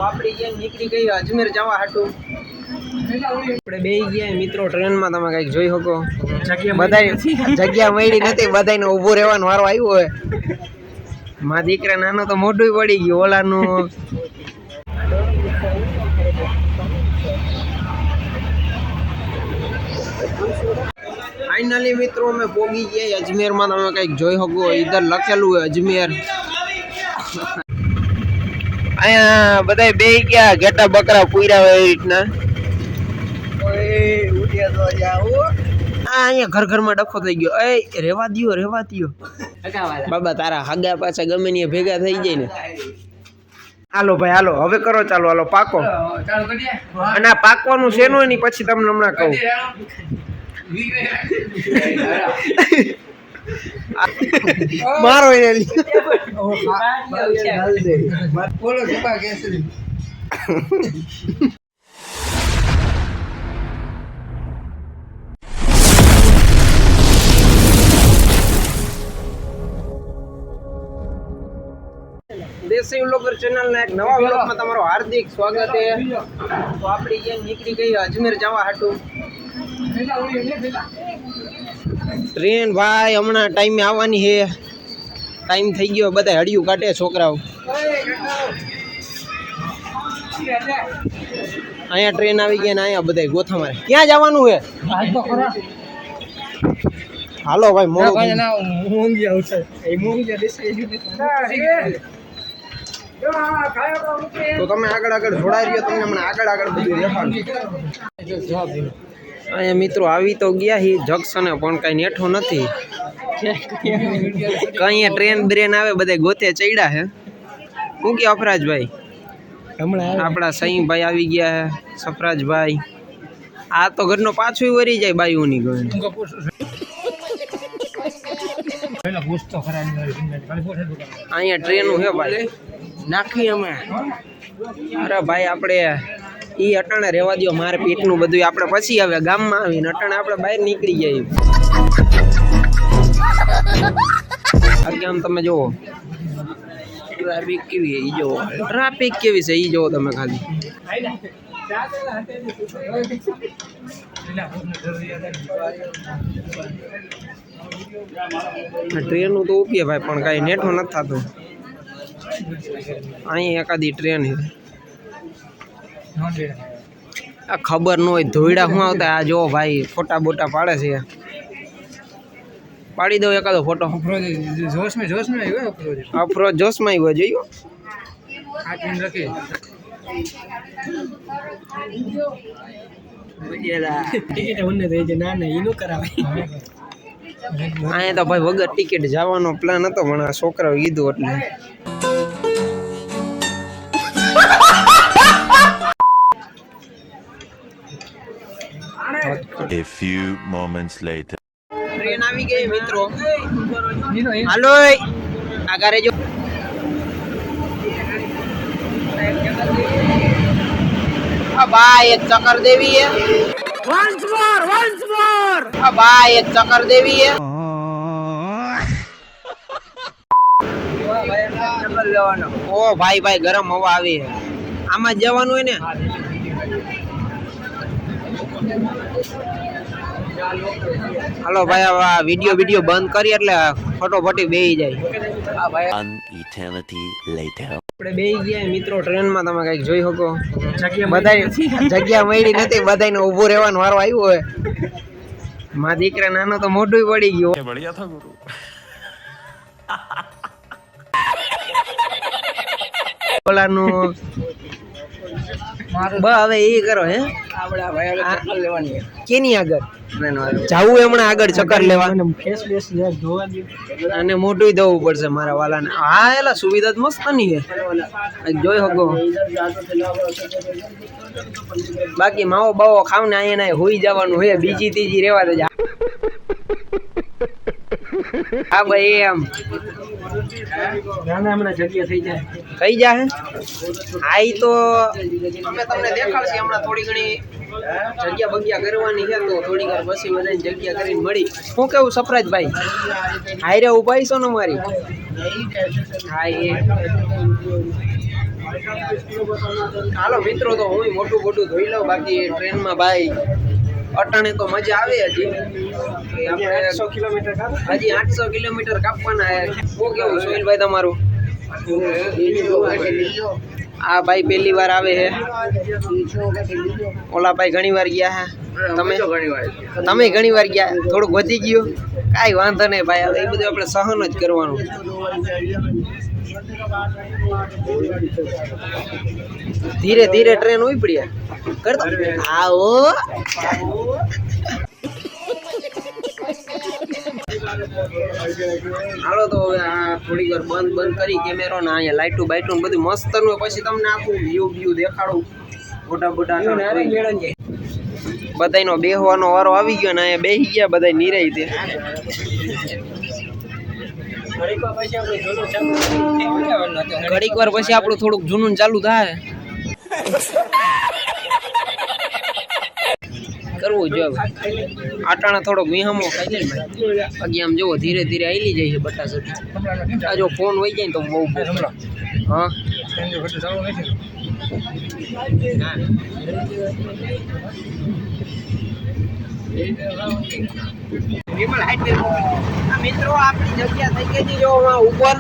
આપણી ગેંગ નીકળી ગઈ અજમેર જવા હાટું આપણે બેહી ગયા મિત્રો ટ્રેનમાં તમે કઈક જોઈ શકો બધા જગ્યા મળી નથી બધાને ઊભું રહેવાનો વારો આવ્યો હોય મારા દીકરા નાનો તો મોઢું પડી ગયું ઓલાનું ફાઇનલી મિત્રો અમે પોગી ગયા અજમેરમાં તમે કઈક જોઈ શકો ઇધર લખેલું હોય અજમેર અહીંયા બધા બેહી ગયા ઘેટા બકરા પૂર્યા હોય એ રીતના અહીંયા ઘર ઘરમાં ડખો થઈ ગયો એ રેવા દ્યો બાબા તારા હગા પાછા ગમે ને ભેગા થઈ જાય ને હાલો ભાઈ હાલો હવે કરો ચાલો હાલો પાકો અને આ પાકવાનું શેનું એની પછી તમને હમણાં કહું મારો બોલો દેશી વ્લોગર ચેનલના એક નવા વ્લોગમાં તમારું હાર્દિક સ્વાગત છે તો આપણી ગેંગ નીકળી ગઈ અજમેર જવા હાટું ટ્રેન ભાઈ હમણાં ટાઈમે આવવાની છે ટાઈમ થઈ ગયો બધા હડિયું કાઢે છોકરાઓ અહીંયા ટ્રેન આવી ગઈ ને અહીંયા બધા ગોથા મારે ક્યાં જવાનું છે હાલો ભાઈ તો તમે આગળ જોડાઈ રહ્યો તમને હમણાં આગળ બધું દેખાડું અહીંયા મિત્રો આવી તો ગયા હી જંક્શને પણ કઈ નેઠો નથી કઈ ટ્રેન બ્રેન આવે બધા ગોતે ચડ્યા હે શું કે અફરાજભાઈ આપણા સહીભાઈ આવી ગયા હે સફરાજભાઈ આ તો ઘરનો પાછું વરી જાય બાયુની ઘર અહીંયા ટ્રેનું હે ભાઈ નાખી અમે અરે ભાઈ આપણે ઈ અટાણે રહેવા દો મારે પેટનું બધું આપણે પછી આવે ગામમાં આવીને અટાણે આપણે બહાર નીકળી જઈએ આગે આમ તમે જુઓ ટ્રાફિક કેવી છે ઈ જુઓ ટ્રાફિક કેવી છે ઈ જુઓ તમે ખાલી ટ્રેનનું તો ઉપીએ ભાઈ પણ કાંઈ નેઠું નથી થતું અહીં એકાદી ટ્રેન છે આ ખબર ન હોય ધોઈડા શું આવતા આ જો ભાઈ ફોટા બોટા પાડે છે પાડી દઉં એકાદો ફોટો અફરોજ જોશમાં આવ્યો જોયું અહીંયા તો ભાઈ વગર ટિકિટ જવાનો પ્લાન હતો પણ આ છોકરાઓ કીધું એટલે A few moments later. Train આવી ગઈ મિત્રો હાલો આગળ જો આ ભાઈ એક ચક્કર દેવી હે વન્સ મોર આ ભાઈ એક ચક્કર દેવી હે ઓ ભાઈ ગરમ હવા આવી હે આમાં જવાનું હોય ને હાલો ભાઈ હવે વિડીયો બંધ કરી એટલે ફટોફટી બેહી જાય An eternity later. આપણે બેહી ગયા મિત્રો ટ્રેનમાં તમે કઈક જોઈ શકો બધા જગ્યા મળી નથી બધાને ઊભું રહેવાનો વારો આવ્યો હોય મારા દીકરા નાનો તો મોઢું પડી ગયું બઢિયા થા ગુરુ. ઓલાનું હવે એ કરો હે કેની આગળ જાવું હમણાં આગળ ચક્કર લેવા અને મોઢું ધોવું પડશે મારા વાલાને હા એલા સુવિધા મસ્ત નહીં હે જોઈ શકો બાકી માવો બાવો ખાવ ને અહીંયા હોઈ જવાનું હોય બીજી ત્રીજી રેવા દે હા ભાઈ એમ હમણાં જગ્યા થઈ જાય હા ઈ તો અમે તમને દેખાડશે હમણાં થોડી ઘણી જગ્યા બગ્યા કરવાની છે તો થોડી વાર પછી બધાને જગ્યા કરીને મળી શું કેવું સફરાજભાઈ હાયરે ઉભા છો ને મારી હા એ હાલો મિત્રો, તો હું મોટું ધોઈ લઉં. બાકી ટ્રેનમાં ભાઈ અટાણે તો મજા આવે. હજી આપણે 800 કિલોમીટર કાપવાના. શું કેવું સોહિલભાઈ તમારું? આ ભાઈ પહેલી વાર આવે છે. ઓલા ભાઈ ઘણી વાર ગયા હે. તમે ઘણી વાર ગયા. થોડુંક વધી ગયું, કાંઈ વાંધો નહીં ભાઈ. હવે એ બધું આપણે સહન જ કરવાનું. ધીરે ધીરે ટ્રેન ઉપડી કરતો. આવો હાલો તો હવે આ થોડીક વાર બંધ કરી કેમેરો ને અહીંયા લાઈટું બાઈટું બધું મસ્ત નું. પછી તમને આખું વ્યૂ દેખાડું. મોટા બધાનો બેહવાનો વારો આવી ગયો ને અહીંયા બેસી ગયા બધા નિરાઈ તે. ઘડીક વાર પછી આપણું થોડુંક જૂનું ચાલુ થાય. કરવું જો આટાણા થોડોક વિહમો ખાઈ લે. બાકી આમ જોવો ધીરે ધીરે આઈલી જાય છે બટાસટી. આ જો ફોન વહી જાય ને તો બહુ હા મિત્રો આપણી જગ્યા થઈ ગઈ જો ઉપર.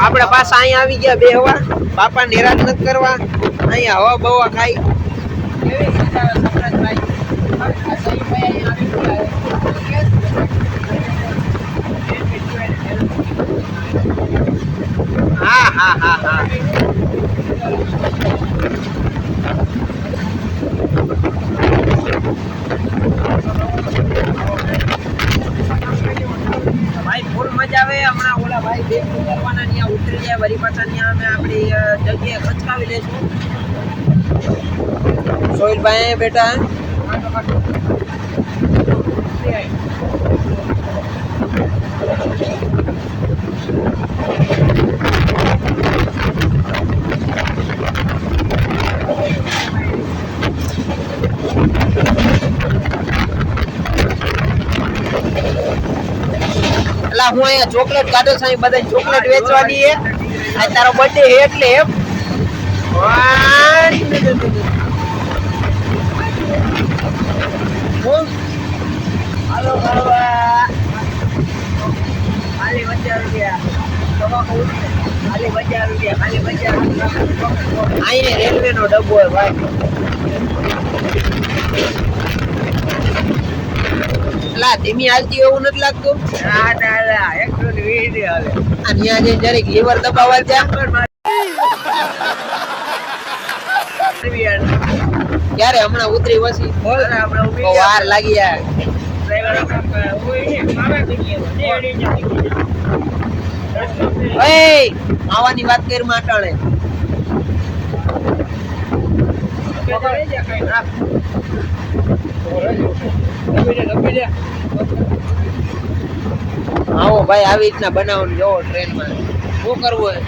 આપણે પાછા અહીંયા આવી ગયા બે હવા. બાપા નિરાશ નથી કરવા. અહીંયા હવા બવા ખાઈ. હા હા હા હા ભાઈ ફૂલ મજા આવે. હમણાં ઓલા ભાઈ બે કરવાના ત્યાં ઉતરી જાય. વરી પાછા ત્યાં અમે આપણી જગ્યાએ ખચકાવી લેશું. સોહિલભાઈ બેટા હું અહીંયા ચોકલેટ કાઢો છું. બધા ચોકલેટ વેચવાની છે. આ તારો બર્થડે છે એટલે એમ. હાલો ખાલી 50 રૂપિયા. અહીંયા રેલવે નો ડબ્બો હોય ભાઈ. ધીમી હાલતી એવું નથી લાગતું. અહીંયા જે જરીક લીવર દબાવવા ક્યારે હમણાં ઉતરી પછી વાર લાગી જાય. આવાની વાત કરી માટાણે. આવો ભાઈ આવી રીતના બનાવવાનું જોવો ટ્રેનમાં. શું કરવું હોય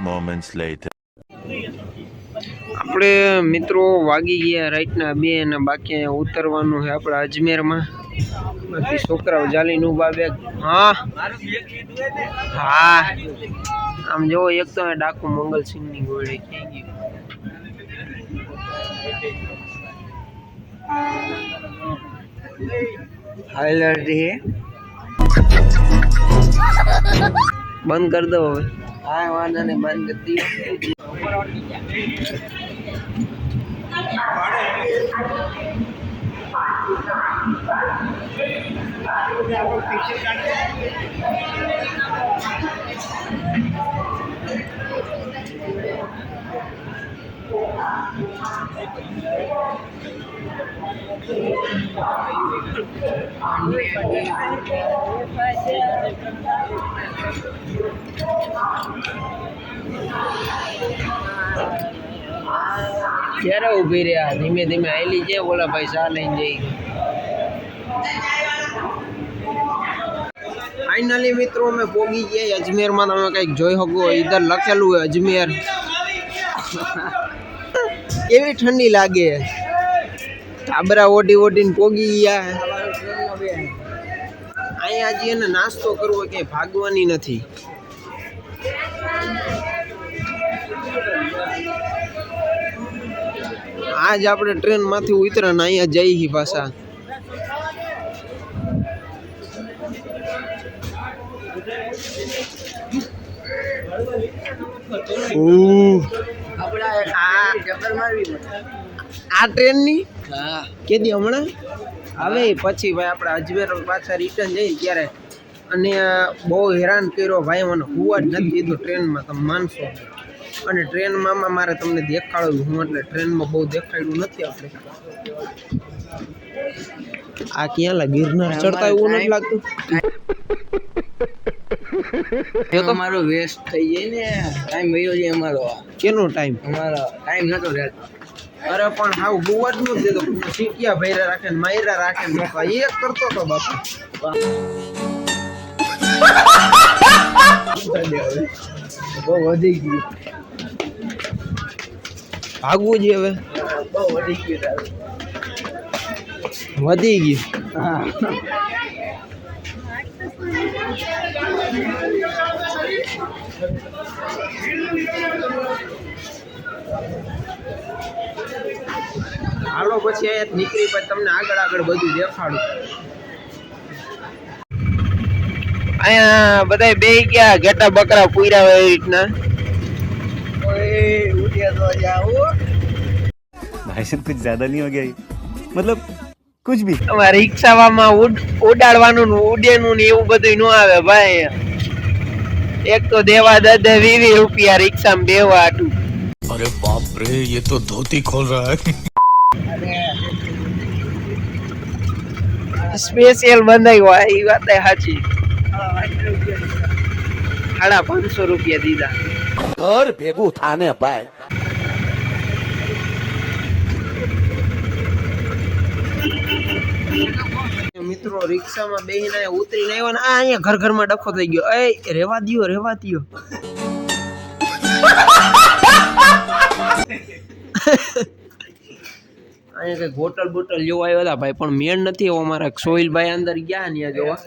moments later. આપણે મિત્રો વાગી ગયા રાઈટના 2 અને બાકી અહીંયા ઉતરવાનું છે આપણે અજમેરમાં. બાકી છોકરાઓ જાલીને ઉભા બેગ. હા હા આમ જોવો એક તો ડાકુ મંગલસિંહની ગોળે ક્યાં ગયું. હાઈલાઇટ હે બંધ કરી દો હવે. હા વાંધો નહીં બંધ કરી દઈએ. ક્યારે ઊભી રહ્યા? ધીમે ધીમે આયલી છે. ઓલા ભાઈ ચા લઈને જઈ. ફાઇનલી મિત્રો અમે પોગી ગયા અજમેરમાં. તમે કંઈક જોઈ શકો, ઇધર લખેલું હોય અજમેર. કેવી ઠંડી લાગે. ટાબરા ઓઢી ઓઢીને પોગી ગયા. અહીંયા હજી એને નાસ્તો કરવો કે ભાગવાની નથી. આજ આપણે ટ્રેન માંથી ઉતર્યા ને અહીંયા જઈ પાછા. આ ટ્રેન ની કેદી હમણાં હવે પછી ભાઈ આપણે અજમેર પાછા રિટર્ન જઈએ ત્યારે. અને બહુ હેરાન કર્યો ભાઈ, મને હુવા જ નથી દીધું ટ્રેનમાં, તમે માનશો. અને ટ્રેનમાં મારે તમને દેખાડવું હું, એટલે ટ્રેનમાં બહુ દેખાડ્યું નથી આપણે. આ ક્યાં લા ગિરનાર ચડતા એવું નથી લાગતું. એ તો મારો વેસ્ટ થઈ જાય ને, ટાઈમ વયો જાય અમારો. કેનો ટાઈમ? અમારો ટાઈમ નતો રહેતો. અરે પણ હાવ હુવા જ નથી દેતો. સીટિયા ભૈરા રાખે ને માયરા રાખે ને બાપા એક કરતો તો બાપા. બહુ વધી ગયું. ભાગવું જ હવે. બહુ વધી ગયું. વધી ગયું. હા. હાલો પછી અહીંયા નીકળી પછી તમને આગળ આગળ બધું દેખાડું. અહીંયા બધા બે ગયા ઘેટા બકરા પૂર્યા હોય એવી રીતના. भाई साहब कुछ ज्यादा नहीं हो गया ये? मतलब कुछ भी તમારે રિક્ષામાં ઉડાડવાનું ને ઉડેનું ને એવું બધું ન આવે ભાઈ. એક તો દેવા દે 20 રૂપિયા રિક્ષામાં બેવા આટું. अरे बाप रे, ये तो धोती खोल रहा है. સ્પેશિયલ બંધાઈ હોય એ વાત સાચી. 550 રૂપિયા દીધા. घर भेगू थाने पाए. મિત્રો રિક્ષામાં બેહીને ઉતરીને આવ્યો ને આ અહીંયા ઘર ઘરમાં ડખો થઈ ગયો. એ રેવા દ્યો રેવા દ્યો. અહીંયા કઈ હોટલ બોટલ જેવો આવ્યો હતા ભાઈ, પણ મેળ નથી એવો. અમારા સોહિલભાઈ અંદર ગયા ને જોવા.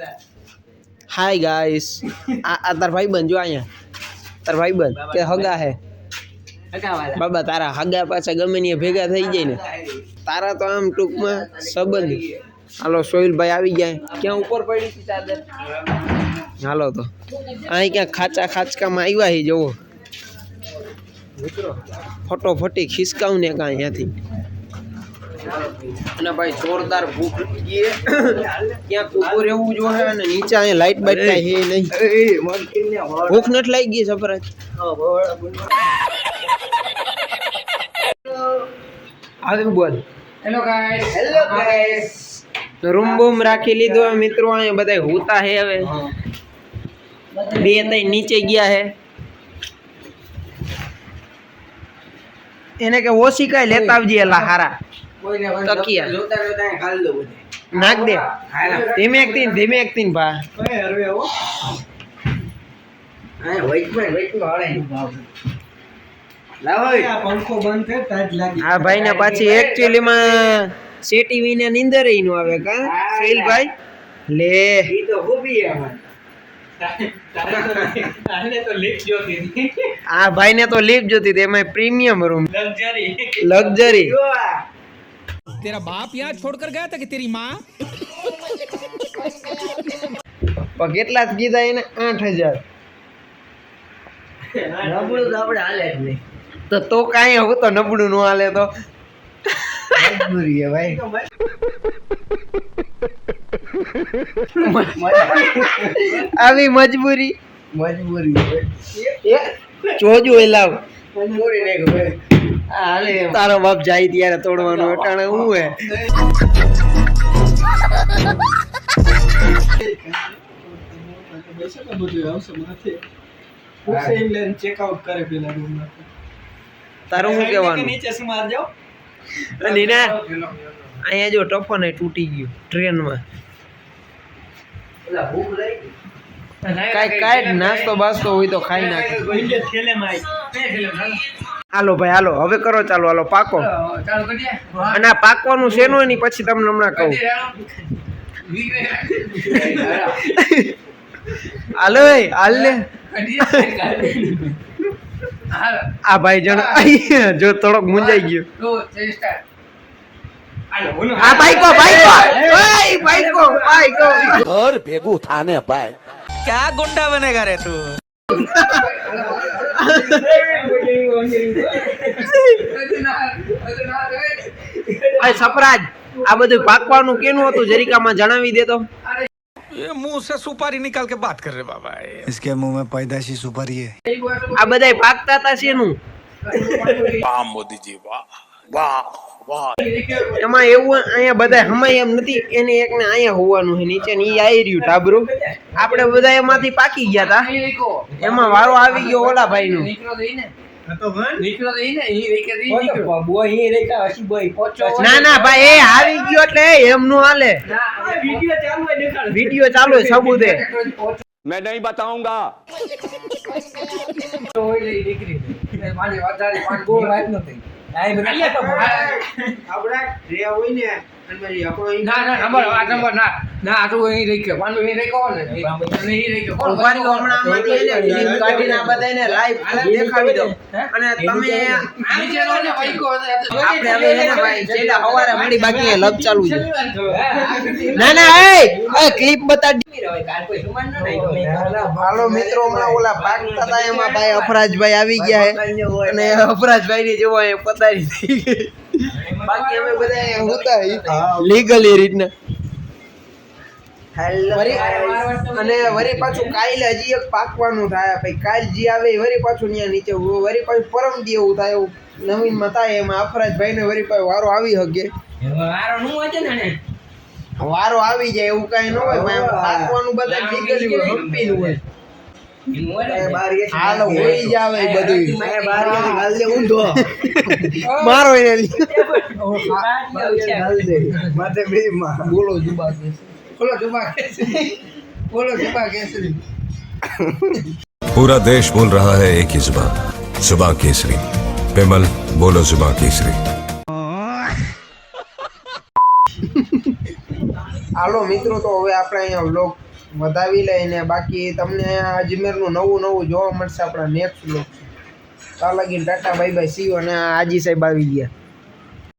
હાય ગાઈસ, આ તાર ભાઈબંધ જો અહીંયા. તાર ભાઈબંધ કે હગા હે બાબા? તારા હગા પાછા ગમે ને ભેગા થઈ જાય ને. તારા તો આમ ટૂંકમાં સંબંધ. હાલો સોહિલભાઈ આવી ગયા. ક્યાં ઉપર પડી હતી ચાદર? હાલો તો અહીં ક્યાં ખાચકામાં આવ્યા છે જુઓ. ફટોફટી ખિસકાવ ને કાં અહીંયાથી. અને ભાઈ જોરદાર ભૂખ લાગી. ક્યાંક ઉભું રહેવું જોઈએ અને નીચે અહીંયા લાઈટ બાઈટ કાંઈ હે નહીં. ભૂખ નથી લાગી ગઈ સફરાજ? આવે બોલ. Hello guys. રૂમ બૂમ રાખી લીધો મિત્રો. અહીંયા બધા હોતા હે. હવે બે ત્રણ નીચે ગયા હે. એને કે ઓછી કાંઈ લેતા આવજે એલા હારા તકિયા નાખ દે. ધીમે એક તીન ભા. હા ભાઈ ને પાછી એકચ્યુઅલી માં સેટી વિના નીંદર ય નો આવે કા શૈલભાઈ? લે આ ભાઈ ને તો લીફ જોતી હતી, એમાં પ્રીમિયમ રૂમ લક્ઝરી. तेरा बाप यहाँ छोड़कर गया था कि तेरी माँ? પણ કેટલા જ કીધા એને? 8000. નબળું તો આપણે હાલે જ નહીં. તો કાંઈ હું તો નબળું નો હાલે તો મજબૂરી હે ભાઈ. આવી મજબૂરી જોજો એ લાવ. મજબૂરી નહીં ભાઈ. હાલે તારો બાપ જાય ત્યારે તોડવાનું અટાણે હું હે. તારું શું કહેવાનું નીના અહીંયા જો ટફન તૂટી ગયું ટ્રેનમાં કાંઈ નાસ્તો બાસ્તો હોય તો ખાઈ નાખે હાલો ભાઈ હાલો હવે કરો ચાલો હાલો પાકો અને આ પાકવાનું શેનું હોય ને પછી તમને હમણાં કહું હાલો હાલ ને આ ભાઈ જણ જો થોડોક મુંજાઈ ગયો આ બાઈકો ઘર ભેગું થાને ભાઈ क्या गुंडा बनेगा रे तू સફરાજ આ બધું પાકવાનું કેનું હતું જરીકામાં જણાવી દે તો ये मुंह से सुपारी निकाल के बात कर रहे बाबा इसके मुंह में पैदाशी सुपारी है આ બધાય પાકતા હતા શેનું वाह मोदी जी वाह वाह वाह એમાં એવું અહીંયા બધા હમાય એમ નથી એને એકને અહીંયા હોવાનું છે નીચે ને ઈ આવી રહ્યું ટાબરું આપણે બધા એમાંથી પાકી ગયા હતા એમાં વારો આવી ગયો ઓલા ભાઈ નો ના ના ભાઈ એ આવી ગયો એટલે એમ નું હાલે વિડિયો ચાલુ છે સબૂત હે मैं नहीं बताऊंगा ના ના ક્લિપ બતાડી હાલો મિત્રો હમણાં ઓલા ભાગતા હતા એમાં ભાઈ અફરાજભાઈ આવી ગયા છે અને અફરાજભાઈ ની જેવો પતારી થઈ ગઈ બાકી અમે બધા હતા લીગલ એ રીતના અને વરી પાછું કાલે હજી એક પાકવાનું થાય ભાઈ કાલ જે આવે વરી પાછું ત્યાં નીચે વરી પાછું પરમ દી એવું થાય એવું નવીન માં થાય એમાં અફરાજભાઈ ને વરી પાછું વારો આવી શકે વારો આવી જાય એવું કઈ ન હોય પાકવાનું બધા લીગલી હોય હમ્પીનું હોય હાલો હોઈ જાવે બધું હાલ દે ઊંધો મારો એને માથે બે બોલો જુબા કેસરી पूरा देश बोल रहा है एक ही जुबान जुबान केसरी पेमल बोलो जुबान केसरी હાલો મિત્રો તો હવે આપણે અહીંયા વ્લોગ વધાવી લઈને બાકી તમને અજમેરનું નવું જોવા મળશે આપણા નેક્સ્ટ વ્લોગ ત્યાં લગીને tata bye bye see you અને આજી સાહેબ આવી ગયા